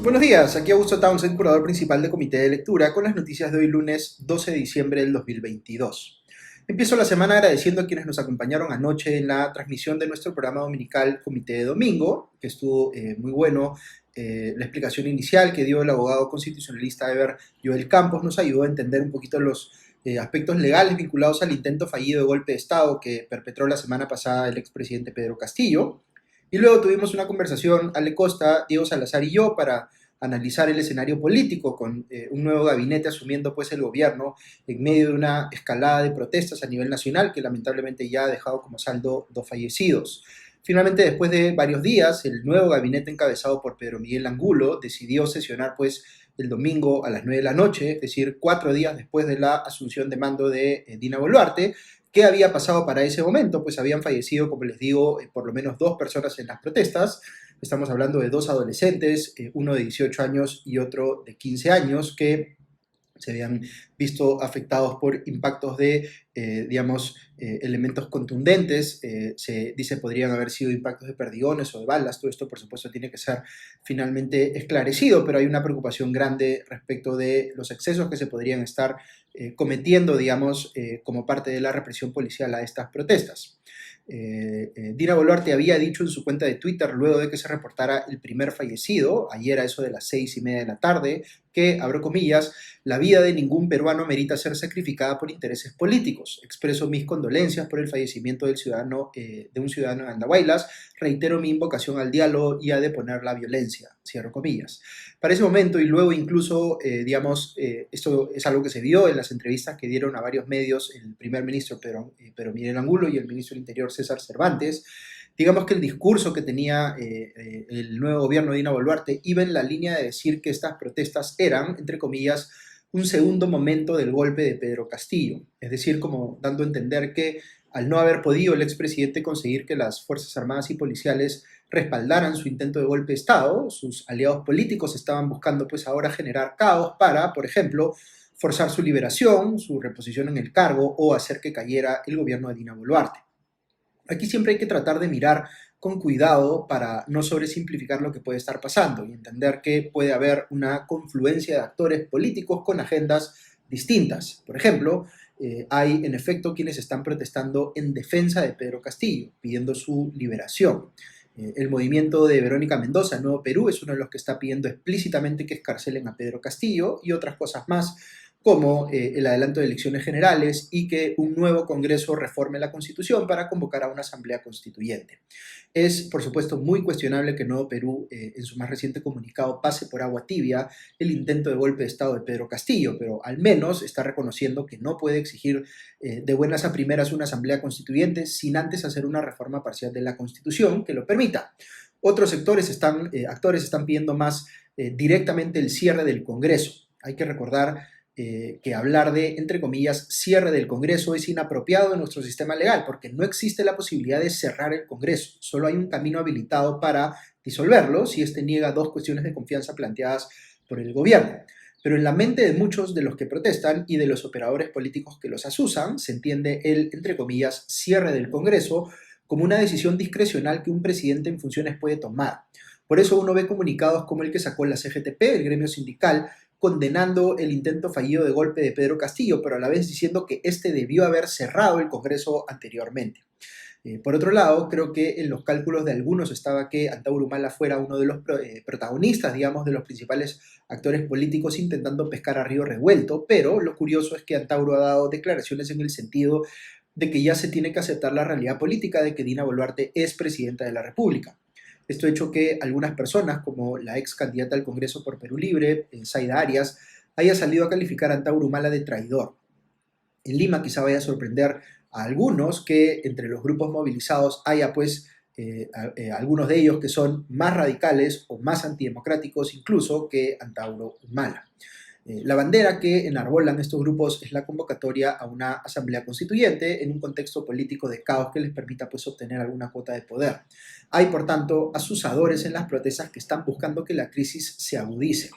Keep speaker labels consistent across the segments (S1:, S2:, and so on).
S1: Buenos días, aquí Augusto Townsend, curador principal del Comité de Lectura, con las noticias de hoy lunes 12 de diciembre del 2022. Empiezo la semana agradeciendo a quienes nos acompañaron anoche en la transmisión de nuestro programa dominical Comité de Domingo, que estuvo muy bueno. La explicación inicial que dio el abogado constitucionalista Eber Joel Campos nos ayudó a entender un poquito los aspectos legales vinculados al intento fallido de golpe de Estado que perpetró la semana pasada el expresidente Pedro Castillo. Y luego tuvimos una conversación, Ale Costa, Diego Salazar y yo, para analizar el escenario político con un nuevo gabinete asumiendo pues el gobierno en medio de una escalada de protestas a nivel nacional que lamentablemente ya ha dejado como saldo 2 fallecidos. Finalmente, después de varios días, el nuevo gabinete encabezado por Pedro Miguel Angulo decidió sesionar pues el domingo a las 9 de la noche, es decir, 4 días después de la asunción de mando de Dina Boluarte. ¿Qué había pasado para ese momento? Pues habían fallecido, como les digo, por lo menos 2 personas en las protestas. Estamos hablando de 2 adolescentes, uno de 18 años y otro de 15 años, que se habían visto afectados por impactos de, elementos contundentes. Se dice podrían haber sido impactos de perdigones o de balas. Todo esto, por supuesto, tiene que ser finalmente esclarecido, pero hay una preocupación grande respecto de los excesos que se podrían estar cometiendo, como parte de la represión policial a estas protestas. Dina Boluarte había dicho en su cuenta de Twitter, luego de que se reportara el primer fallecido, ayer a eso de las 6:30 de la tarde, que, abro comillas, la vida de ningún peruano merita ser sacrificada por intereses políticos. Expreso mis condolencias por el fallecimiento del de un ciudadano en Andahuaylas. Reitero mi invocación al diálogo y a deponer la violencia. Cierro comillas. Para ese momento, y luego incluso, esto es algo que se vio en las entrevistas que dieron a varios medios el primer ministro Pedro Miguel Angulo y el ministro del Interior César Cervantes. Digamos que el discurso que tenía el nuevo gobierno de Dina Boluarte iba en la línea de decir que estas protestas eran, entre comillas, un segundo momento del golpe de Pedro Castillo. Es decir, como dando a entender que al no haber podido el expresidente conseguir que las Fuerzas Armadas y Policiales respaldaran su intento de golpe de Estado, sus aliados políticos estaban buscando pues ahora generar caos para, por ejemplo, forzar su liberación, su reposición en el cargo o hacer que cayera el gobierno de Dina Boluarte. Aquí siempre hay que tratar de mirar con cuidado para no sobresimplificar lo que puede estar pasando y entender que puede haber una confluencia de actores políticos con agendas distintas. Por ejemplo, hay en efecto quienes están protestando en defensa de Pedro Castillo, pidiendo su liberación. El movimiento de Verónica Mendoza, Nuevo Perú, es uno de los que está pidiendo explícitamente que escarcelen a Pedro Castillo y otras cosas más, como el adelanto de elecciones generales y que un nuevo Congreso reforme la Constitución para convocar a una asamblea constituyente. Es, por supuesto, muy cuestionable que Nuevo Perú, en su más reciente comunicado, pase por agua tibia el intento de golpe de Estado de Pedro Castillo, pero al menos está reconociendo que no puede exigir de buenas a primeras una asamblea constituyente sin antes hacer una reforma parcial de la Constitución que lo permita. Otros actores están pidiendo más directamente el cierre del Congreso. Hay que recordar que hablar de, entre comillas, cierre del Congreso es inapropiado en nuestro sistema legal porque no existe la posibilidad de cerrar el Congreso. Solo hay un camino habilitado para disolverlo si éste niega 2 cuestiones de confianza planteadas por el gobierno. Pero en la mente de muchos de los que protestan y de los operadores políticos que los asusan, se entiende el, entre comillas, cierre del Congreso como una decisión discrecional que un presidente en funciones puede tomar. Por eso uno ve comunicados como el que sacó la CGTP, el gremio sindical, condenando el intento fallido de golpe de Pedro Castillo, pero a la vez diciendo que este debió haber cerrado el Congreso anteriormente. Por otro lado, creo que en los cálculos de algunos estaba que Antauro Humala fuera uno de los protagonistas, digamos, de los principales actores políticos intentando pescar a río revuelto, pero lo curioso es que Antauro ha dado declaraciones en el sentido de que ya se tiene que aceptar la realidad política de que Dina Boluarte es presidenta de la República. Esto ha hecho que algunas personas, como la ex candidata al Congreso por Perú Libre, Zaida Arias, haya salido a calificar a Antauro Humala de traidor. En Lima quizá vaya a sorprender a algunos que entre los grupos movilizados haya pues algunos de ellos que son más radicales o más antidemocráticos incluso que Antauro Humala. La bandera que enarbolan estos grupos es la convocatoria a una asamblea constituyente en un contexto político de caos que les permita pues, obtener alguna cuota de poder. Hay, por tanto, asusadores en las protestas que están buscando que la crisis se agudice.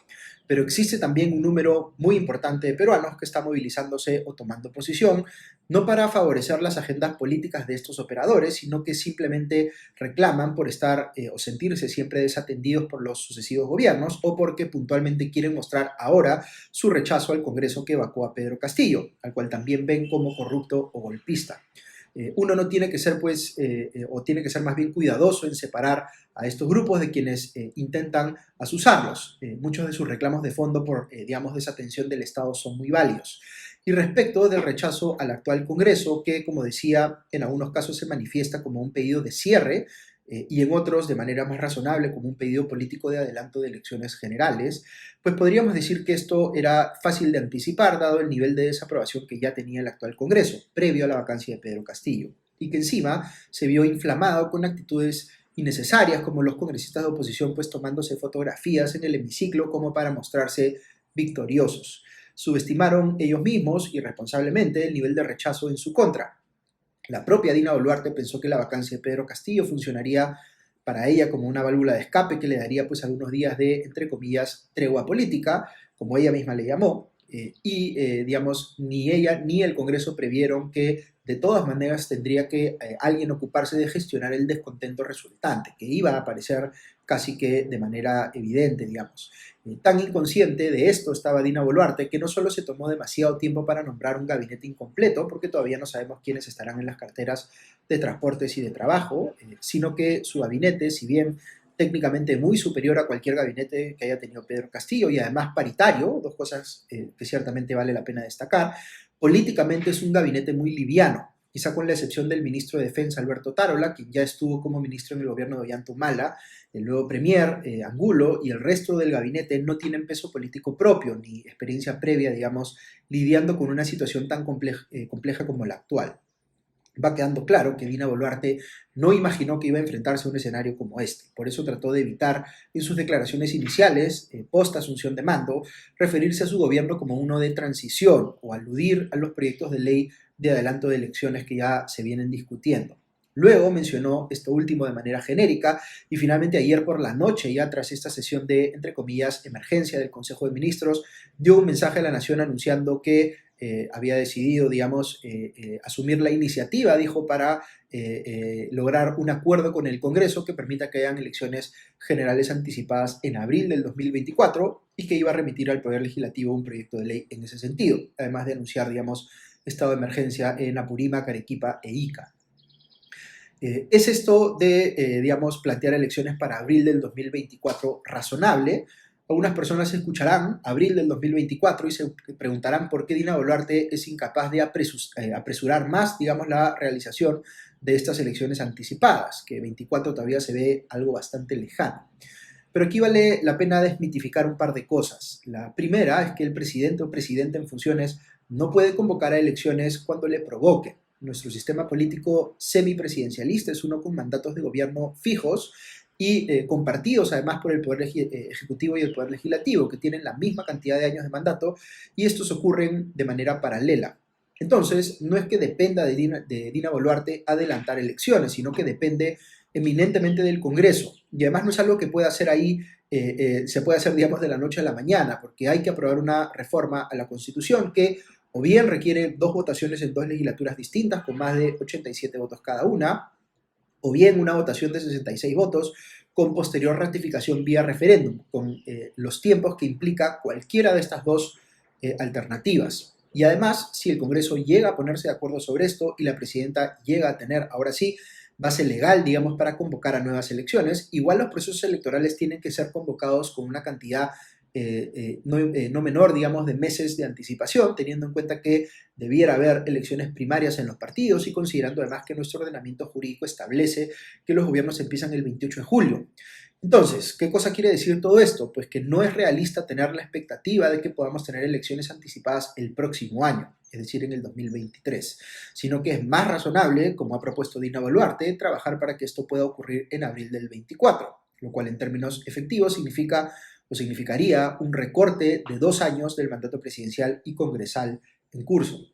S1: pero existe también un número muy importante de peruanos que está movilizándose o tomando posición, no para favorecer las agendas políticas de estos operadores, sino que simplemente reclaman por estar o sentirse siempre desatendidos por los sucesivos gobiernos o porque puntualmente quieren mostrar ahora su rechazo al Congreso que evacuó a Pedro Castillo, al cual también ven como corrupto o golpista. Uno no tiene que ser, pues, o tiene que ser más bien cuidadoso en separar a estos grupos de quienes intentan asusarlos. Muchos de sus reclamos de fondo por, digamos, desatención del Estado son muy válidos. Y respecto del rechazo al actual Congreso, que, como decía, en algunos casos se manifiesta como un pedido de cierre, y en otros de manera más razonable como un pedido político de adelanto de elecciones generales, pues podríamos decir que esto era fácil de anticipar dado el nivel de desaprobación que ya tenía el actual Congreso, previo a la vacancia de Pedro Castillo, y que encima se vio inflamado con actitudes innecesarias como los congresistas de oposición pues tomándose fotografías en el hemiciclo como para mostrarse victoriosos. Subestimaron ellos mismos irresponsablemente el nivel de rechazo en su contra. La propia Dina Boluarte pensó que la vacancia de Pedro Castillo funcionaría para ella como una válvula de escape que le daría pues algunos días de, entre comillas, tregua política, como ella misma le llamó, digamos, ni ella ni el Congreso previeron que de todas maneras tendría que alguien ocuparse de gestionar el descontento resultante, que iba a aparecer casi que de manera evidente, digamos. Tan inconsciente de esto estaba Dina Boluarte que no solo se tomó demasiado tiempo para nombrar un gabinete incompleto, porque todavía no sabemos quiénes estarán en las carteras de transportes y de trabajo, sino que su gabinete, si bien técnicamente muy superior a cualquier gabinete que haya tenido Pedro Castillo y además paritario, dos cosas que ciertamente vale la pena destacar, políticamente es un gabinete muy liviano, quizá con la excepción del ministro de Defensa Alberto Tarola, quien ya estuvo como ministro en el gobierno de Ollanta el nuevo premier Angulo y el resto del gabinete no tienen peso político propio ni experiencia previa, digamos, lidiando con una situación tan compleja como la actual. Va quedando claro que Dina Boluarte no imaginó que iba a enfrentarse a un escenario como este. Por eso trató de evitar en sus declaraciones iniciales, post asunción de mando, referirse a su gobierno como uno de transición o aludir a los proyectos de ley de adelanto de elecciones que ya se vienen discutiendo. Luego mencionó esto último de manera genérica y finalmente ayer por la noche, ya tras esta sesión de, entre comillas, emergencia del Consejo de Ministros, dio un mensaje a la nación anunciando que había decidido, digamos, asumir la iniciativa, dijo, para lograr un acuerdo con el Congreso que permita que hayan elecciones generales anticipadas en abril del 2024 y que iba a remitir al Poder Legislativo un proyecto de ley en ese sentido, además de anunciar, digamos, estado de emergencia en Apurímac, Arequipa e Ica. ¿Es esto de, digamos, plantear elecciones para abril del 2024 razonable? Algunas personas escucharán abril del 2024 y se preguntarán por qué Dina Boluarte es incapaz de apresurar más, digamos, la realización de estas elecciones anticipadas, que 24 todavía se ve algo bastante lejano. Pero aquí vale la pena desmitificar un par de cosas. La primera es que el presidente o presidenta en funciones no puede convocar a elecciones cuando le provoque. Nuestro sistema político semipresidencialista es uno con mandatos de gobierno fijos y compartidos además por el Poder Ejecutivo y el Poder Legislativo, que tienen la misma cantidad de años de mandato y estos ocurren de manera paralela. Entonces, no es que dependa de Dina Boluarte adelantar elecciones, sino que depende eminentemente del Congreso. Y además no es algo que pueda hacer ahí, se puede hacer, digamos, de la noche a la mañana, porque hay que aprobar una reforma a la Constitución que o bien requiere dos votaciones en dos legislaturas distintas con más de 87 votos cada una, o bien una votación de 66 votos con posterior ratificación vía referéndum, con los tiempos que implica cualquiera de estas dos alternativas. Y además, si el Congreso llega a ponerse de acuerdo sobre esto y la presidenta llega a tener, ahora sí, base legal, digamos, para convocar a nuevas elecciones, igual los procesos electorales tienen que ser convocados con una cantidad no menor, digamos, de meses de anticipación, teniendo en cuenta que debiera haber elecciones primarias en los partidos y considerando además que nuestro ordenamiento jurídico establece que los gobiernos empiezan el 28 de julio. Entonces, ¿qué cosa quiere decir todo esto? Pues que no es realista tener la expectativa de que podamos tener elecciones anticipadas el próximo año, es decir, en el 2023, sino que es más razonable, como ha propuesto Dina Boluarte, trabajar para que esto pueda ocurrir en abril del 24, lo cual en términos efectivos significaría un recorte de 2 años del mandato presidencial y congresal en curso.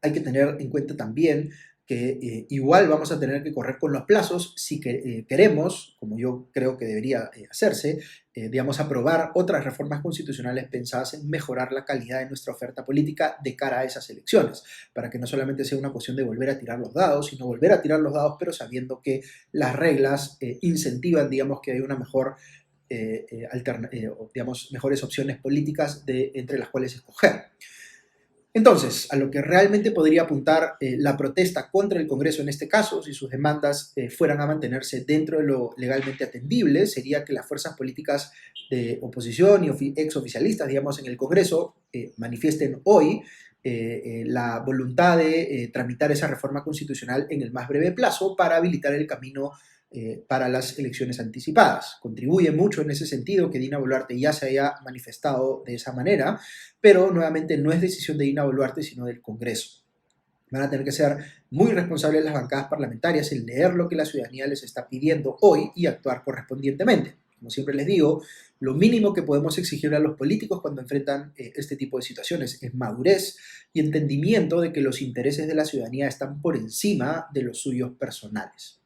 S1: Hay que tener en cuenta también que igual vamos a tener que correr con los plazos si queremos, como yo creo que debería hacerse, digamos, aprobar otras reformas constitucionales pensadas en mejorar la calidad de nuestra oferta política de cara a esas elecciones, para que no solamente sea una cuestión de volver a tirar los dados, sino volver a tirar los dados, pero sabiendo que las reglas incentivan, digamos, que hay una mejor digamos, mejores opciones políticas entre las cuales escoger. Entonces, a lo que realmente podría apuntar la protesta contra el Congreso en este caso, si sus demandas fueran a mantenerse dentro de lo legalmente atendible, sería que las fuerzas políticas de oposición y exoficialistas, digamos, en el Congreso manifiesten hoy la voluntad de tramitar esa reforma constitucional en el más breve plazo para habilitar el camino para las elecciones anticipadas. Contribuye mucho en ese sentido que Dina Boluarte ya se haya manifestado de esa manera, pero nuevamente no es decisión de Dina Boluarte, sino del Congreso. Van a tener que ser muy responsables las bancadas parlamentarias en leer lo que la ciudadanía les está pidiendo hoy y actuar correspondientemente. Como siempre les digo, lo mínimo que podemos exigir a los políticos cuando enfrentan este tipo de situaciones es madurez y entendimiento de que los intereses de la ciudadanía están por encima de los suyos personales.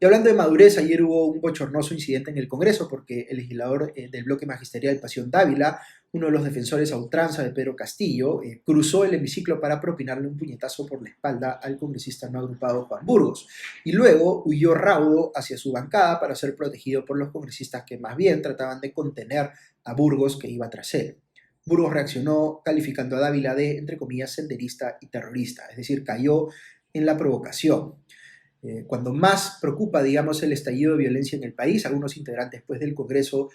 S1: Y hablando de madurez, ayer hubo un bochornoso incidente en el Congreso porque el legislador del bloque magisterial, Pasión Dávila, uno de los defensores a ultranza de Pedro Castillo, cruzó el hemiciclo para propinarle un puñetazo por la espalda al congresista no agrupado Juan Burgos y luego huyó raudo hacia su bancada para ser protegido por los congresistas que más bien trataban de contener a Burgos, que iba tras él. Burgos reaccionó calificando a Dávila de, entre comillas, senderista y terrorista, es decir, cayó en la provocación. Cuando más preocupa, digamos, el estallido de violencia en el país, algunos integrantes pues, del Congreso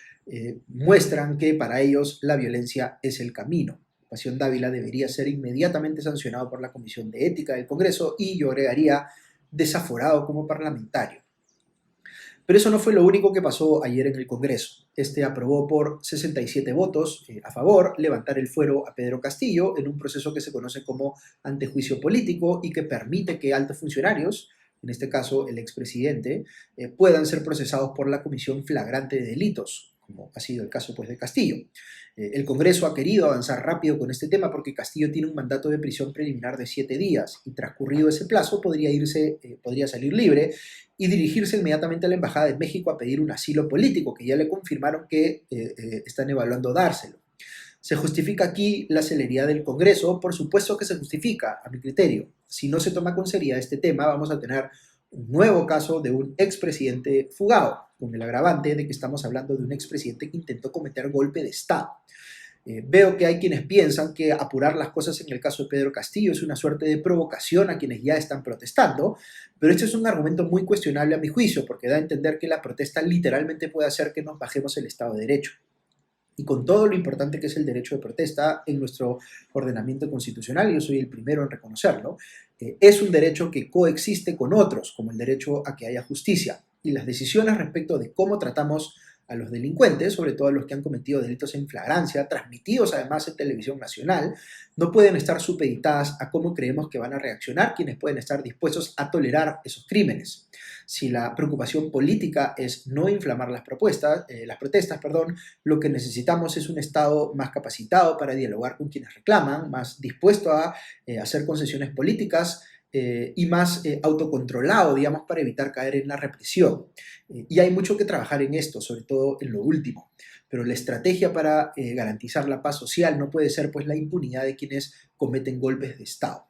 S1: muestran que para ellos la violencia es el camino. Pasión Dávila debería ser inmediatamente sancionado por la Comisión de Ética del Congreso y yo agregaría desaforado como parlamentario. Pero eso no fue lo único que pasó ayer en el Congreso. Este aprobó por 67 votos a favor levantar el fuero a Pedro Castillo en un proceso que se conoce como antejuicio político y que permite que altos funcionarios, en este caso el expresidente, puedan ser procesados por la Comisión Flagrante de Delitos, como ha sido el caso pues, de Castillo. El Congreso ha querido avanzar rápido con este tema porque Castillo tiene un mandato de prisión preliminar de 7 días y transcurrido ese plazo podría salir libre y dirigirse inmediatamente a la Embajada de México a pedir un asilo político, que ya le confirmaron que están evaluando dárselo. ¿Se justifica aquí la celeridad del Congreso? Por supuesto que se justifica, a mi criterio. Si no se toma con seriedad este tema, vamos a tener un nuevo caso de un expresidente fugado, con el agravante de que estamos hablando de un expresidente que intentó cometer golpe de Estado. Veo que hay quienes piensan que apurar las cosas en el caso de Pedro Castillo es una suerte de provocación a quienes ya están protestando, pero este es un argumento muy cuestionable a mi juicio, porque da a entender que la protesta literalmente puede hacer que nos bajemos el Estado de Derecho. Y con todo lo importante que es el derecho de protesta en nuestro ordenamiento constitucional, yo soy el primero en reconocerlo, es un derecho que coexiste con otros, como el derecho a que haya justicia. Y las decisiones respecto de cómo tratamos a los delincuentes, sobre todo a los que han cometido delitos en flagrancia, transmitidos además en televisión nacional, no pueden estar supeditadas a cómo creemos que van a reaccionar quienes pueden estar dispuestos a tolerar esos crímenes. Si la preocupación política es no inflamar las protestas, lo que necesitamos es un Estado más capacitado para dialogar con quienes reclaman, más dispuesto a hacer concesiones políticas, y más autocontrolado, digamos, para evitar caer en la represión. Y hay mucho que trabajar en esto, sobre todo en lo último. Pero la estrategia para garantizar la paz social no puede ser pues la impunidad de quienes cometen golpes de Estado.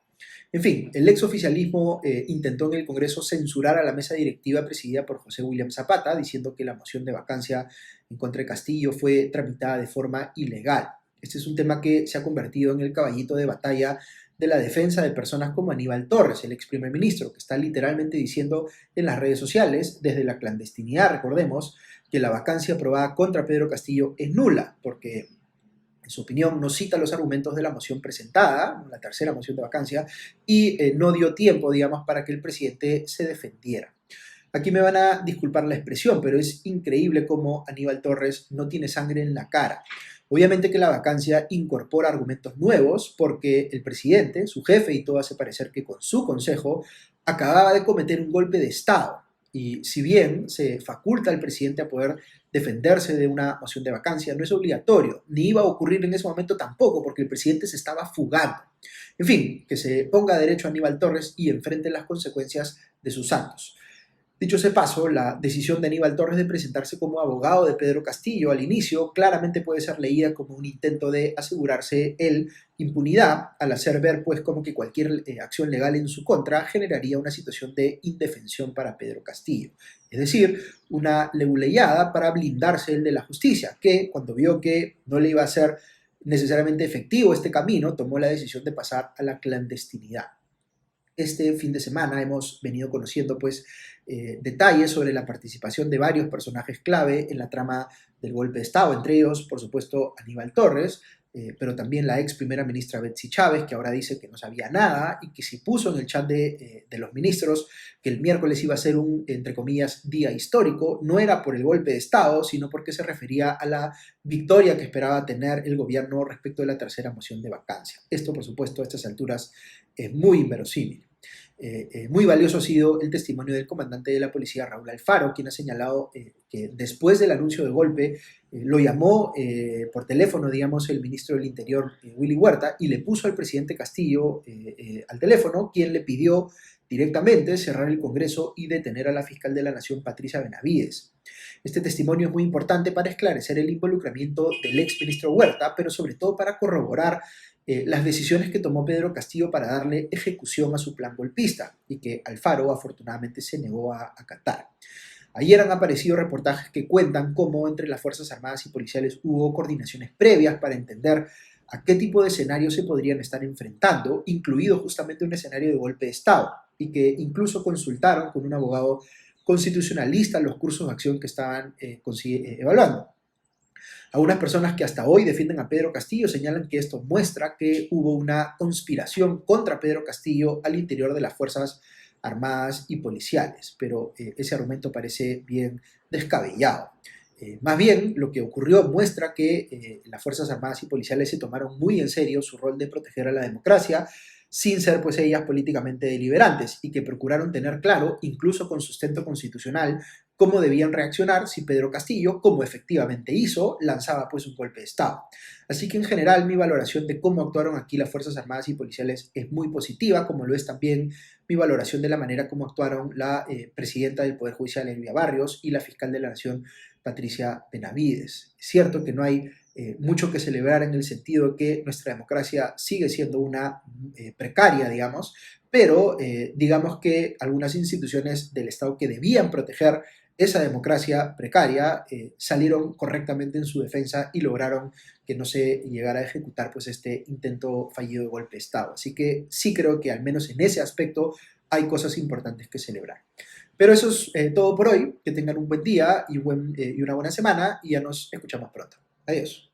S1: En fin, el exoficialismo intentó en el Congreso censurar a la mesa directiva presidida por José William Zapata, diciendo que la moción de vacancia en contra de Castillo fue tramitada de forma ilegal. Este es un tema que se ha convertido en el caballito de batalla de la defensa de personas como Aníbal Torres, el ex primer ministro, que está literalmente diciendo en las redes sociales, desde la clandestinidad, recordemos, que la vacancia aprobada contra Pedro Castillo es nula, porque en su opinión no cita los argumentos de la moción presentada, la tercera moción de vacancia, y no dio tiempo, digamos, para que el presidente se defendiera. Aquí me van a disculpar la expresión, pero es increíble cómo Aníbal Torres no tiene sangre en la cara. Obviamente que la vacancia incorpora argumentos nuevos porque el presidente, su jefe y todo hace parecer que con su consejo acababa de cometer un golpe de Estado Y si bien se faculta al presidente a poder defenderse de una moción de vacancia, no es obligatorio, ni iba a ocurrir en ese momento tampoco, porque el presidente se estaba fugando. En fin, que se ponga derecho a Aníbal Torres y enfrente las consecuencias de sus actos. Dicho ese paso, la decisión de Aníbal Torres de presentarse como abogado de Pedro Castillo al inicio claramente puede ser leída como un intento de asegurarse él impunidad, al hacer ver pues como que cualquier acción legal en su contra generaría una situación de indefensión para Pedro Castillo. Es decir, una leguleyada para blindarse él de la justicia, que cuando vio que no le iba a ser necesariamente efectivo este camino, tomó la decisión de pasar a la clandestinidad. Este fin de semana hemos venido conociendo pues detalles sobre la participación de varios personajes clave en la trama del golpe de Estado, entre ellos, por supuesto, Aníbal Torres, pero también la ex primera ministra Betsy Chávez, que ahora dice que no sabía nada y que se puso en el chat de los ministros que el miércoles iba a ser un, entre comillas, día histórico. No era por el golpe de Estado, sino porque se refería a la victoria que esperaba tener el gobierno respecto de la tercera moción de vacancia. Esto, por supuesto, a estas alturas es muy inverosímil. Muy valioso ha sido el testimonio del comandante de la policía, Raúl Alfaro, quien ha señalado que después del anuncio del golpe lo llamó por teléfono, digamos, el ministro del Interior, Willy Huerta, y le puso al presidente Castillo al teléfono, quien le pidió directamente cerrar el Congreso y detener a la fiscal de la Nación, Patricia Benavides. Este testimonio es muy importante para esclarecer el involucramiento del exministro Huerta, pero sobre todo para corroborar las decisiones que tomó Pedro Castillo para darle ejecución a su plan golpista y que Alfaro afortunadamente se negó a acatar. Ayer han aparecido reportajes que cuentan cómo entre las Fuerzas Armadas y policiales hubo coordinaciones previas para entender a qué tipo de escenarios se podrían estar enfrentando, incluido justamente un escenario de golpe de Estado, y que incluso consultaron con un abogado constitucionalista los cursos de acción que estaban evaluando. Algunas personas que hasta hoy defienden a Pedro Castillo señalan que esto muestra que hubo una conspiración contra Pedro Castillo al interior de las Fuerzas Armadas y policiales, pero ese argumento parece bien descabellado. Más bien, lo que ocurrió muestra que las Fuerzas Armadas y policiales se tomaron muy en serio su rol de proteger a la democracia, sin ser pues ellas políticamente deliberantes, y que procuraron tener claro, incluso con sustento constitucional, cómo debían reaccionar si Pedro Castillo, como efectivamente hizo, lanzaba pues un golpe de Estado. Así que en general mi valoración de cómo actuaron aquí las Fuerzas Armadas y policiales es muy positiva, como lo es también mi valoración de la manera como actuaron la presidenta del Poder Judicial, Elvia Barrios, y la fiscal de la Nación, Patricia Benavides. Es cierto que no hay mucho que celebrar en el sentido de que nuestra democracia sigue siendo una precaria, digamos, pero digamos que algunas instituciones del Estado que debían proteger esa democracia precaria salieron correctamente en su defensa y lograron que no se llegara a ejecutar pues este intento fallido de golpe de Estado. Así que sí creo que al menos en ese aspecto hay cosas importantes que celebrar. Pero eso es todo por hoy. Que tengan un buen día y una buena semana y ya nos escuchamos pronto. Adiós.